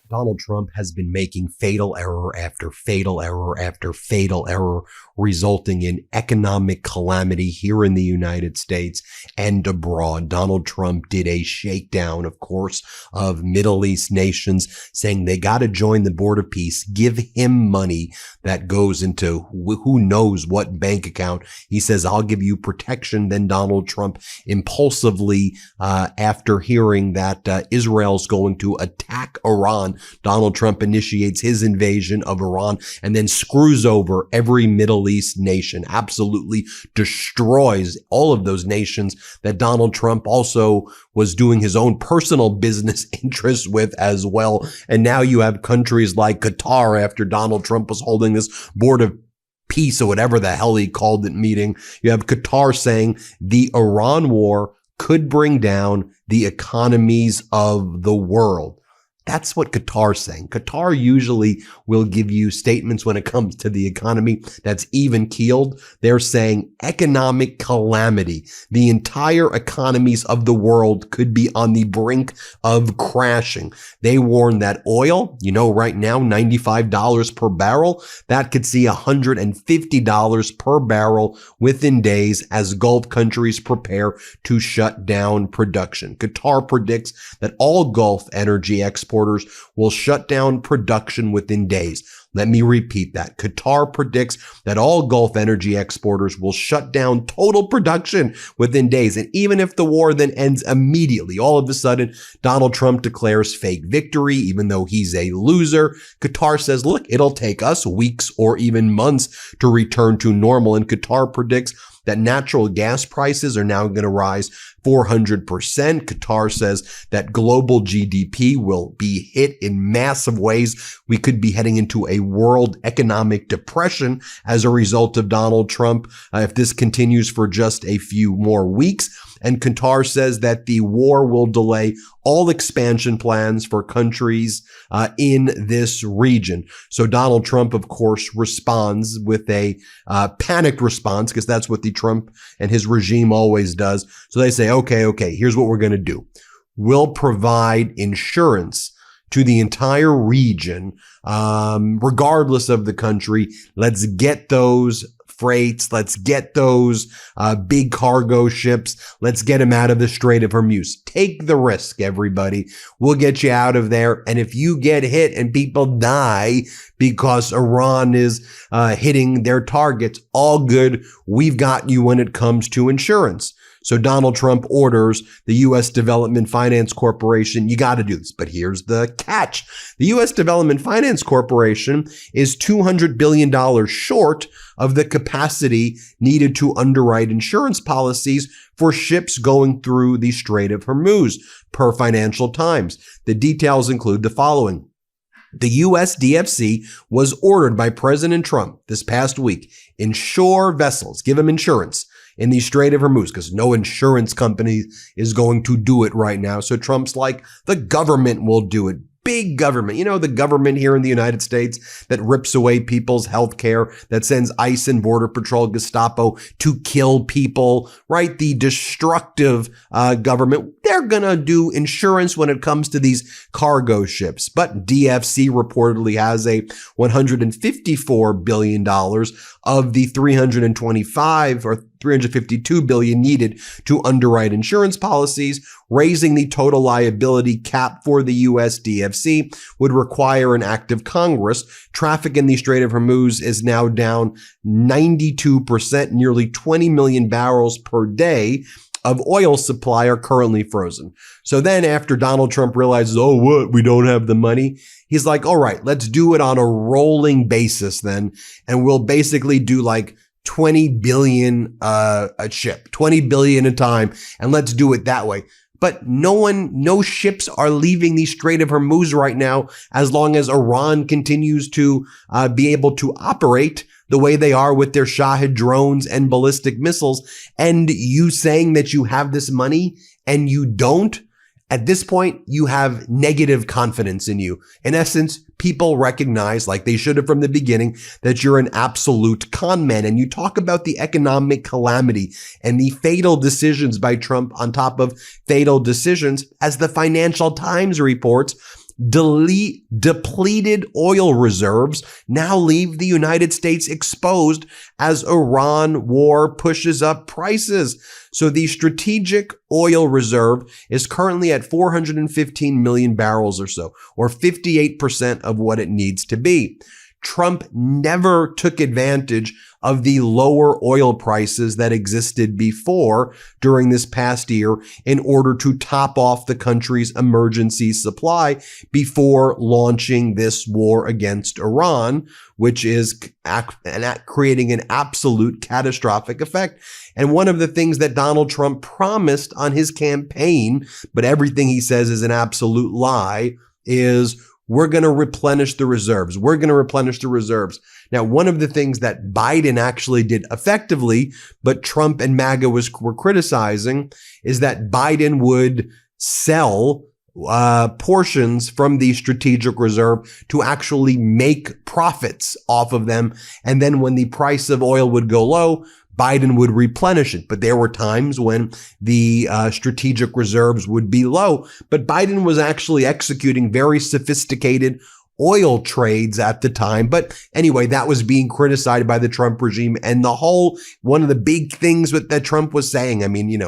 Donald Trump has been making fatal error after fatal error after fatal error, resulting in economic calamity here in the United States and abroad. Donald Trump did a shakedown, of course, of Middle East nations, saying they got to join the Board of Peace, give him money that goes into who knows what bank account. He says, I'll give you protection. Then Donald Trump impulsively, after hearing that Israel's going to attack Iran, Donald Trump initiates his invasion of Iran and then screws over every Middle East nation, absolutely destroys all of those nations that Donald Trump also was doing his own personal business interests with as well. And now you have countries like Qatar, after Donald Trump was holding this Board of Peace or whatever the hell he called it meeting. You have Qatar saying the Iran war could bring down the economies of the world. That's what Qatar's saying. Qatar usually will give you statements when it comes to the economy that's even keeled. They're saying economic calamity. The entire economies of the world could be on the brink of crashing. They warn that oil, right now, $95 per barrel, that could see $150 per barrel within days as Gulf countries prepare to shut down production. Qatar predicts that all Gulf energy exporters will shut down production within days. Let me repeat that. Qatar predicts that all Gulf energy exporters will shut down total production within days. And even if the war then ends immediately, all of a sudden, Donald Trump declares fake victory, even though he's a loser. Qatar says, look, it'll take us weeks or even months to return to normal. And Qatar predicts that natural gas prices are now going to rise 400%. Qatar says that global GDP will be hit in massive ways. We could be heading into a world economic depression as a result of Donald Trump if this continues for just a few more weeks. And Qatar says that the war will delay all expansion plans for countries in this region. So Donald Trump, of course, responds with a panicked response, because that's what the Trump and his regime always does. So they say, okay, here's what we're going to do. We'll provide insurance to the entire region, regardless of the country. Let's get those freights. Let's get those big cargo ships. Let's get them out of the Strait of Hormuz. Take the risk, everybody. We'll get you out of there. And if you get hit and people die because Iran is hitting their targets, all good. We've got you when it comes to insurance. So Donald Trump orders the U.S. Development Finance Corporation, you got to do this. But here's the catch. The U.S. Development Finance Corporation is $200 billion short of the capacity needed to underwrite insurance policies for ships going through the Strait of Hormuz, per Financial Times. The details include the following. The U.S. DFC was ordered by President Trump this past week. Insure vessels, give them insurance in the Strait of Hormuz, because no insurance company is going to do it right now. So Trump's like, the government will do it. Big government. The government here in the United States that rips away people's health care, that sends ICE and Border Patrol, Gestapo to kill people, right? The destructive government. They're going to do insurance when it comes to these cargo ships. But DFC reportedly has a $154 billion of the 325 or 352 billion needed to underwrite insurance policies. Raising the total liability cap for the US DFC would require an act of Congress. Traffic in the Strait of Hormuz is now down 92%, nearly 20 million barrels per day of oil supply are currently frozen. So then after Donald Trump realizes, we don't have the money, he's like, all right, let's do it on a rolling basis then. And we'll basically do like 20 billion a ship, 20 billion a time. And let's do it that way. But no ships are leaving the Strait of Hormuz right now, as long as Iran continues to be able to operate the way they are with their Shahed drones and ballistic missiles. And you saying that you have this money and you don't, at this point, you have negative confidence in you. In essence, people recognize, like they should have from the beginning, that you're an absolute con man. And you talk about the economic calamity and the fatal decisions by Trump on top of fatal decisions. As the Financial Times reports, depleted oil reserves now leave the United States exposed as Iran war pushes up prices. So the strategic oil reserve is currently at 415 million barrels or so, or 58% of what it needs to be. Trump never took advantage of the lower oil prices that existed before during this past year in order to top off the country's emergency supply before launching this war against Iran, which is creating an absolute catastrophic effect. And one of the things that Donald Trump promised on his campaign, but everything he says is an absolute lie, is we're going to replenish the reserves. We're going to replenish the reserves. Now, one of the things that Biden actually did effectively, but Trump and MAGA were criticizing, is that Biden would sell portions from the strategic reserve to actually make profits off of them. And then when the price of oil would go low, Biden would replenish it. But there were times when the strategic reserves would be low. But Biden was actually executing very sophisticated oil trades at the time. But anyway, that was being criticized by the Trump regime. And one of the big things that Trump was saying, I mean, he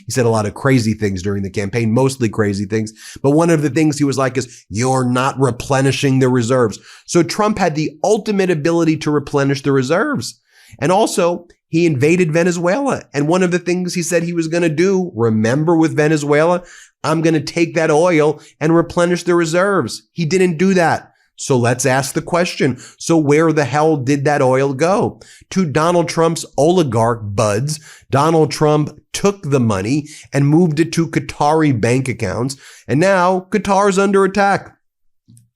said a lot of crazy things during the campaign, mostly crazy things. But one of the things he was like is, you're not replenishing the reserves. So Trump had the ultimate ability to replenish the reserves. And also, he invaded Venezuela. And one of the things he said he was going to do, remember with Venezuela, I'm going to take that oil and replenish the reserves. He didn't do that. So let's ask the question. So where the hell did that oil go? To Donald Trump's oligarch buds. Donald Trump took the money and moved it to Qatari bank accounts. And now Qatar's under attack.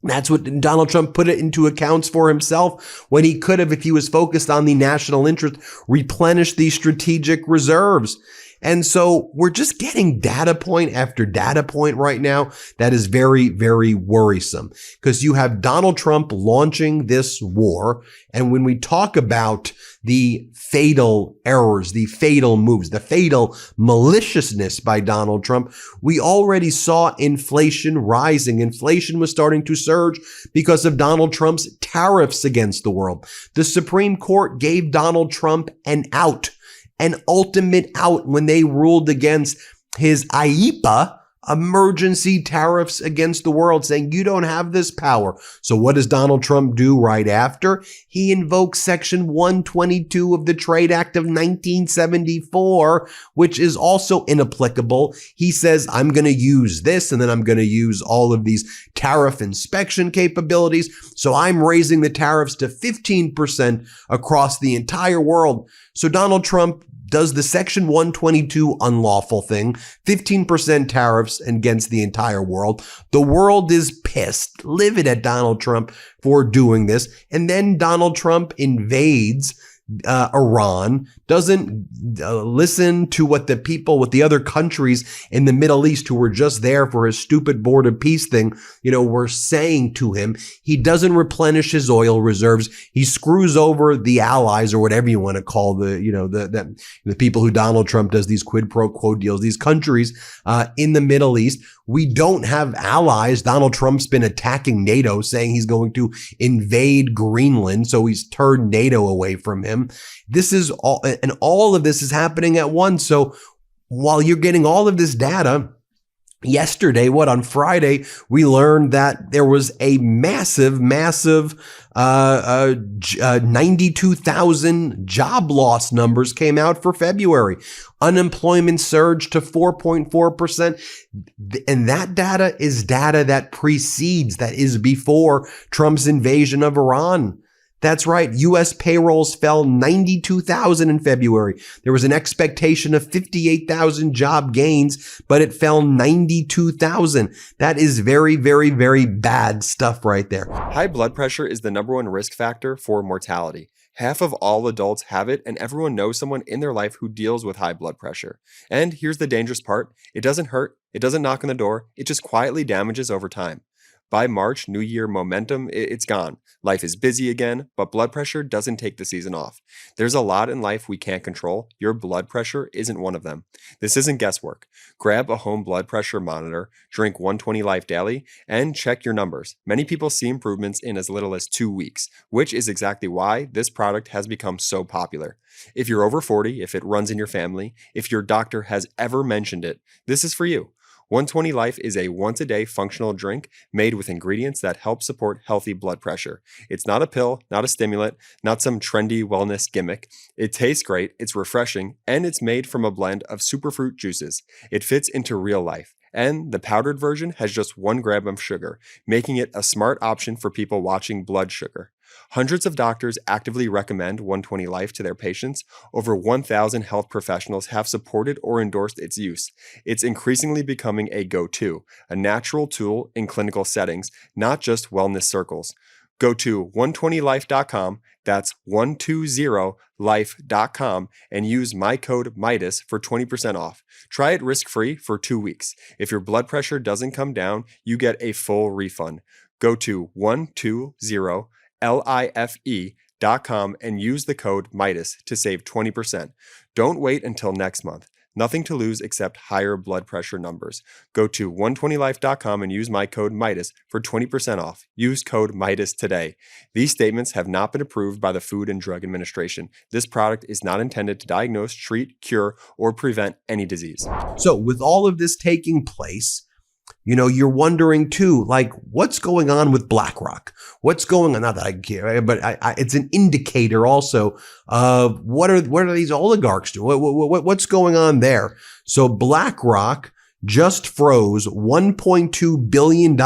That's what Donald Trump put it into accounts for himself when he could have, if he was focused on the national interest, replenished these strategic reserves. And so we're just getting data point after data point right now that is very, very worrisome, because you have Donald Trump launching this war. And when we talk about the fatal errors, the fatal moves, the fatal maliciousness by Donald Trump, we already saw inflation rising. Inflation was starting to surge because of Donald Trump's tariffs against the world. The Supreme Court gave Donald Trump an ultimate out when they ruled against his IEEPA, emergency tariffs against the world, saying you don't have this power. So what does Donald Trump do right after? He invokes Section 122 of the Trade Act of 1974, which is also inapplicable. He says, I'm going to use this, and then I'm going to use all of these tariff inspection capabilities. So I'm raising the tariffs to 15% across the entire world. So Donald Trump does the Section 122 unlawful thing, 15% tariffs against the entire world. The world is pissed, livid at Donald Trump for doing this. And then Donald Trump invades Iran, doesn't listen to what the other countries in the Middle East who were just there for his stupid Board of Peace thing, were saying to him. He doesn't replenish his oil reserves. He screws over the allies, or whatever you want to call the people who Donald Trump does these quid pro quo deals, these countries in the Middle East. We don't have allies. Donald Trump's been attacking NATO, saying he's going to invade Greenland. So he's turned NATO away from him. This is all of this is happening at once. So while you're getting all of this data, yesterday, on Friday, we learned that there was a massive 92,000 job loss numbers came out for February. Unemployment surged to 4.4%. And that data is data that is before Trump's invasion of Iran. That's right. U.S. payrolls fell 92,000 in February. There was an expectation of 58,000 job gains, but it fell 92,000. That is very, very, very bad stuff right there. High blood pressure is the #1 risk factor for mortality. Half of all adults have it, and everyone knows someone in their life who deals with high blood pressure. And here's the dangerous part. It doesn't hurt. It doesn't knock on the door. It just quietly damages over time. By March, New Year momentum, it's gone. Life is busy again, but blood pressure doesn't take the season off. There's a lot in life we can't control. Your blood pressure isn't one of them. This isn't guesswork. Grab a home blood pressure monitor, drink 120 Life daily, and check your numbers. Many people see improvements in as little as 2 weeks, which is exactly why this product has become so popular. If you're over 40, if it runs in your family, if your doctor has ever mentioned it, this is for you. 120 Life is a once-a-day functional drink made with ingredients that help support healthy blood pressure. It's not a pill, not a stimulant, not some trendy wellness gimmick. It tastes great, it's refreshing, and it's made from a blend of superfruit juices. It fits into real life. And the powdered version has just 1 gram of sugar, making it a smart option for people watching blood sugar. Hundreds of doctors actively recommend 120 Life to their patients. Over 1,000 health professionals have supported or endorsed its use. It's increasingly becoming a go-to, a natural tool in clinical settings, not just wellness circles. Go to 120life.com, that's 120life.com, and use my code MIDAS for 20% off. Try it risk-free for 2 weeks. If your blood pressure doesn't come down, you get a full refund. Go to 120life.com and use the code MIDAS to save 20%. Don't wait until next month. Nothing to lose except higher blood pressure numbers. Go to 120life.com and use my code MIDAS for 20% off. Use code MIDAS today. These statements have not been approved by the Food and Drug Administration. This product is not intended to diagnose, treat, cure, or prevent any disease. So with all of this taking place, you're wondering too, like, what's going on with BlackRock? What's going on? Not that I care, but it's an indicator also of what are these oligarchs doing? What's going on there? So BlackRock just froze $1.2 billion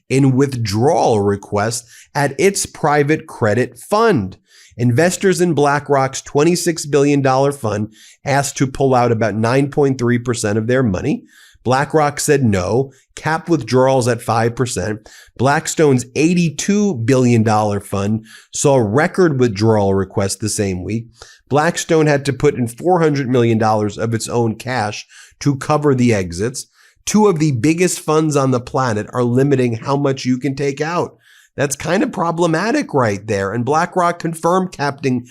in withdrawal requests at its private credit fund. Investors in BlackRock's $26 billion fund asked to pull out about 9.3% of their money. BlackRock said no, capped withdrawals at 5%. Blackstone's $82 billion fund saw record withdrawal requests the same week. Blackstone had to put in $400 million of its own cash to cover the exits. 2 of the biggest funds on the planet are limiting how much you can take out. That's kind of problematic right there. And BlackRock confirmed capping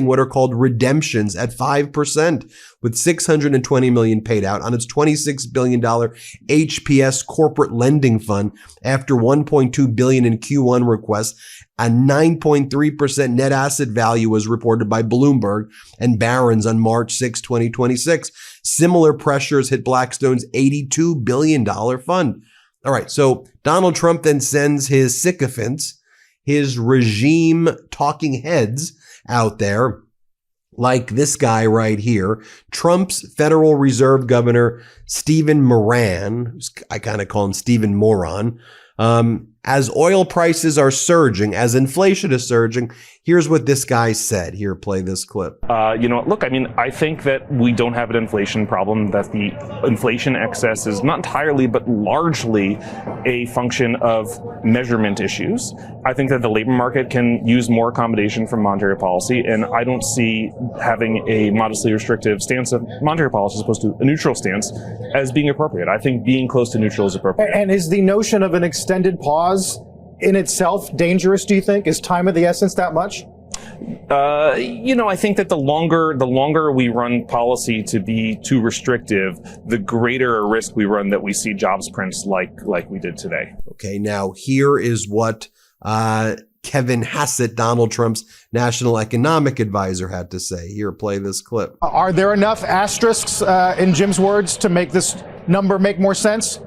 what are called redemptions at 5%, with $620 million paid out on its $26 billion HPS corporate lending fund after $1.2 billion in Q1 requests. A 9.3% net asset value was reported by Bloomberg and Barron's on March 6, 2026. Similar pressures hit Blackstone's $82 billion fund. All right, so Donald Trump then sends his sycophants, his regime talking heads out there, like this guy right here, Trump's Federal Reserve Governor Stephen Moran. I kind of call him Stephen Moron. As oil prices are surging, as inflation is surging, here's what this guy said. Here, play this clip. Look, I think that we don't have an inflation problem, that the inflation excess is not entirely, but largely a function of measurement issues. I think that the labor market can use more accommodation from monetary policy, and I don't see having a modestly restrictive stance of monetary policy as opposed to a neutral stance as being appropriate. I think being close to neutral is appropriate. And is the notion of an extended pause in itself dangerous, do you think? Is time of the essence that much? I think that the longer we run policy to be too restrictive, the greater a risk we run that we see jobs prints like we did today. Okay, now here is what Kevin Hassett, Donald Trump's national economic advisor, had to say. Here, play this clip. Are there enough asterisks, in Jim's words, to make this number make more sense?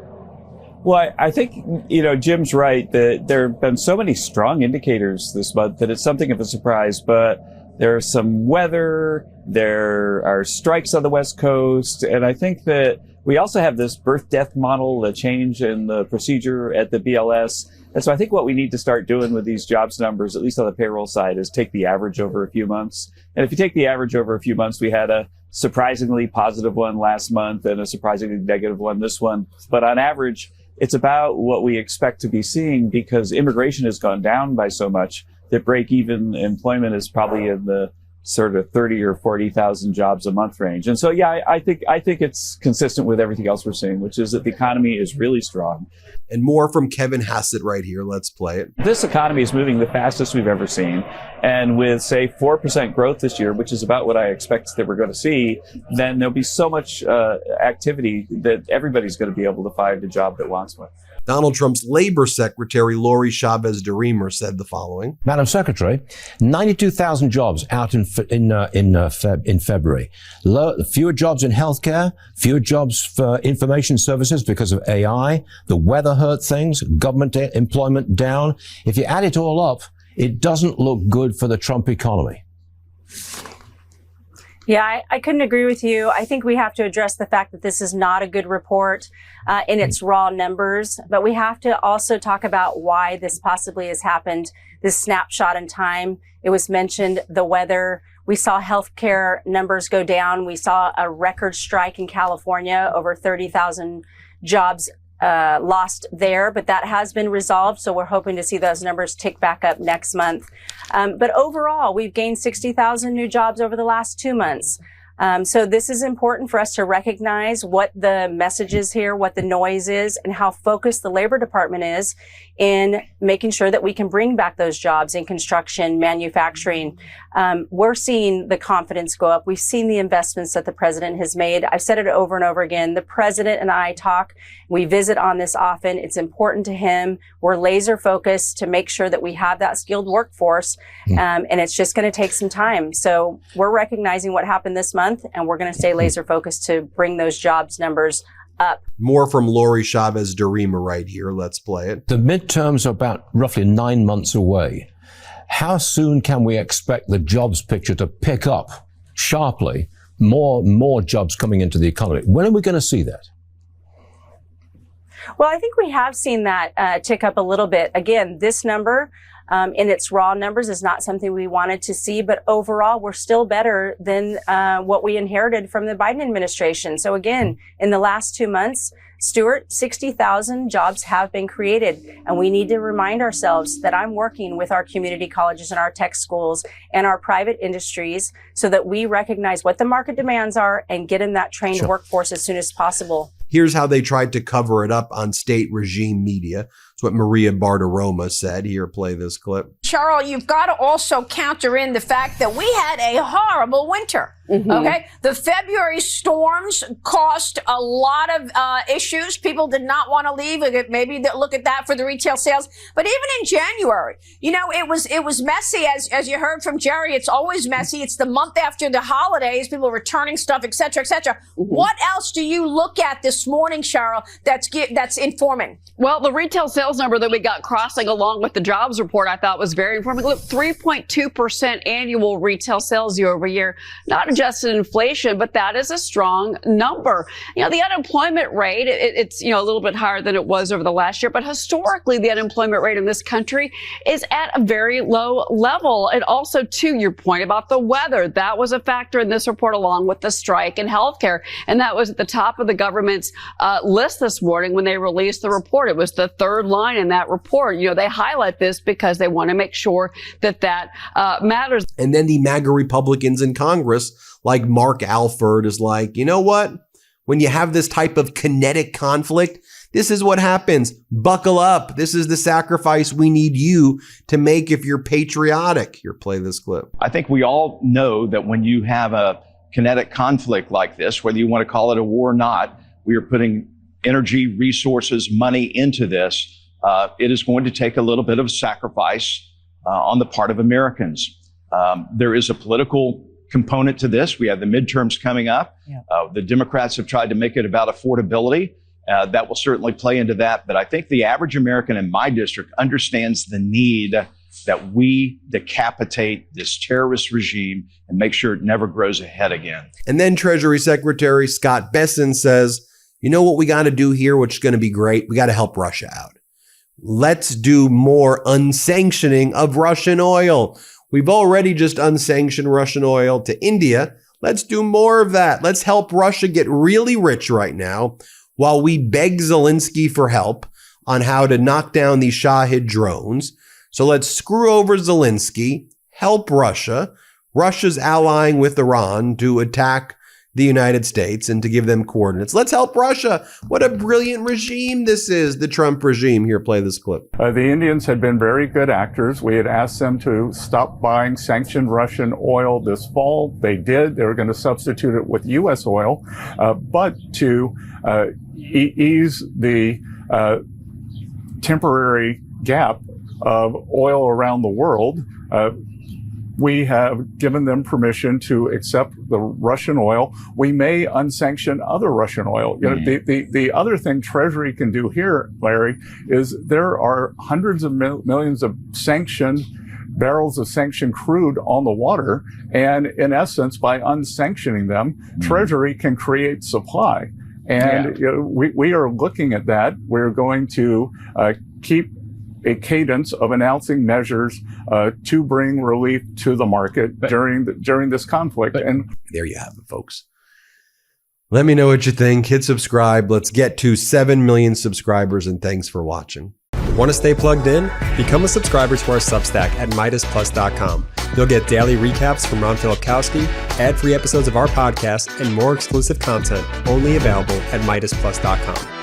Well, I think, Jim's right that there have been so many strong indicators this month that it's something of a surprise, but there's some weather, there are strikes on the West Coast, and I think that we also have this birth-death model, the change in the procedure at the BLS. And so I think what we need to start doing with these jobs numbers, at least on the payroll side, is take the average over a few months. And if you take the average over a few months, we had a surprisingly positive one last month and a surprisingly negative one this one. But on average, it's about what we expect to be seeing, because immigration has gone down by so much that break-even employment is probably in the sort of 30 or 40,000 jobs a month range. And so, yeah, I think it's consistent with everything else we're seeing, which is that the economy is really strong. And more from Kevin Hassett right here. Let's play it. This economy is moving the fastest we've ever seen. And with, say, 4% growth this year, which is about what I expect that we're going to see, then there'll be so much activity that everybody's going to be able to find a job that wants one. Donald Trump's Labor Secretary, Lori Chavez-DeRemer, said the following. Madam Secretary, 92,000 jobs out in February. Fewer jobs in healthcare, fewer jobs for information services because of AI. The weather hurt things, government employment down. If you add it all up, it doesn't look good for the Trump economy. Yeah, I couldn't agree with you. I think we have to address the fact that this is not a good report in its raw numbers, but we have to also talk about why this possibly has happened, this snapshot in time. It was mentioned, the weather. We saw healthcare numbers go down. We saw a record strike in California, over 30,000 jobs lost there, but that has been resolved. So we're hoping to see those numbers tick back up next month. But overall, we've gained 60,000 new jobs over the last 2 months. So this is important for us to recognize what the message is here, what the noise is, and how focused the Labor Department is in making sure that we can bring back those jobs in construction, manufacturing. We're seeing the confidence go up. We've seen the investments that the president has made. I've said it over and over again. The president and I talk. We visit on this often. It's important to him. We're laser focused to make sure that we have that skilled workforce. And it's just going to take some time. So we're recognizing what happened this month, and we're going to stay laser focused to bring those jobs numbers up. More from Lori Chavez-DeRemer right here. Let's play it. The midterms are about roughly 9 months away. How soon can we expect the jobs picture to pick up sharply? More jobs coming into the economy. When are we going to see that? Well, I think we have seen that tick up a little bit. Again, this number in its raw numbers is not something we wanted to see, but overall, we're still better than what we inherited from the Biden administration. So again, in the last 2 months, Stuart, 60,000 jobs have been created. And we need to remind ourselves that I'm working with our community colleges and our tech schools and our private industries so that we recognize what the market demands are and get in that trained workforce as soon as possible. Here's how they tried to cover it up on state regime media. It's what Maria Bartiromo said. Here, play this clip. Cheryl, you've got to also counter in the fact that we had a horrible winter. Okay. The February storms caused a lot of issues. People did not want to leave. Maybe they'll look at that for the retail sales. But even in January, you know, it was messy. As you heard from Jerry, it's always messy. It's the month after the holidays, people returning stuff, et cetera, et cetera. What else do you look at this morning, Cheryl, that's informing? Well, the retail sales number that we got crossing along with the jobs report, I thought was very informative. Look, 3.2% annual retail sales year over year, not adjusted inflation, but that is a strong number. You know, the unemployment rate, it's, you know, a little bit higher than it was over the last year, but historically the unemployment rate in this country is at a very low level. And also, to your point about the weather, that was a factor in this report along with the strike in healthcare. And that was at the top of the government's list this morning when they released the report. It was the third line in that report. You know, they highlight this because they want to make sure that matters. And then the MAGA Republicans in Congress, like Mark Alford, is like, you know what? When you have this type of kinetic conflict, this is what happens. Buckle up. This is the sacrifice we need you to make if you're patriotic. Here, play this clip. I think we all know that when you have a kinetic conflict like this, whether you want to call it a war or not, we are putting energy, resources, money into this. It is going to take a little bit of sacrifice on the part of Americans. There is a political component to this. We have the midterms coming up. The Democrats have tried to make it about affordability. That will certainly play into that. But I think the average American in my district understands the need that we decapitate this terrorist regime and make sure it never grows ahead again. And then Treasury Secretary Scott Bessent says, you know what we got to do here, which is going to be great? We got to help Russia out. Let's do more unsanctioning of Russian oil. We've already just unsanctioned Russian oil to India. Let's do more of that. Let's help Russia get really rich right now while we beg Zelensky for help on how to knock down these Shahid drones. So let's screw over Zelensky, help Russia, Russia's allying with Iran to attack the United States and to give them coordinates. Let's help Russia. What a brilliant regime this is, the Trump regime. Here, play this clip. The Indians had been very good actors. We had asked them to stop buying sanctioned Russian oil this fall. They did. They were going to substitute it with U.S. oil. But to ease the temporary gap of oil around the world, we have given them permission to accept the Russian oil. We may unsanction other Russian oil. You know, the other thing Treasury can do here, Larry, is there are hundreds of millions of barrels of sanctioned crude on the water. And in essence, by unsanctioning them, Treasury can create supply. And you know, we are looking at that. We're going to keep a cadence of announcing measures to bring relief to the market during this conflict. And there you have it, folks. Let me know what you think. Hit subscribe. Let's get to 7 million subscribers, and thanks for watching. Want to stay plugged in? Become a subscriber to our Substack at MeidasPlus.com. You'll get daily recaps from Ron Filipkowski, ad-free episodes of our podcast, and more exclusive content only available at MeidasPlus.com.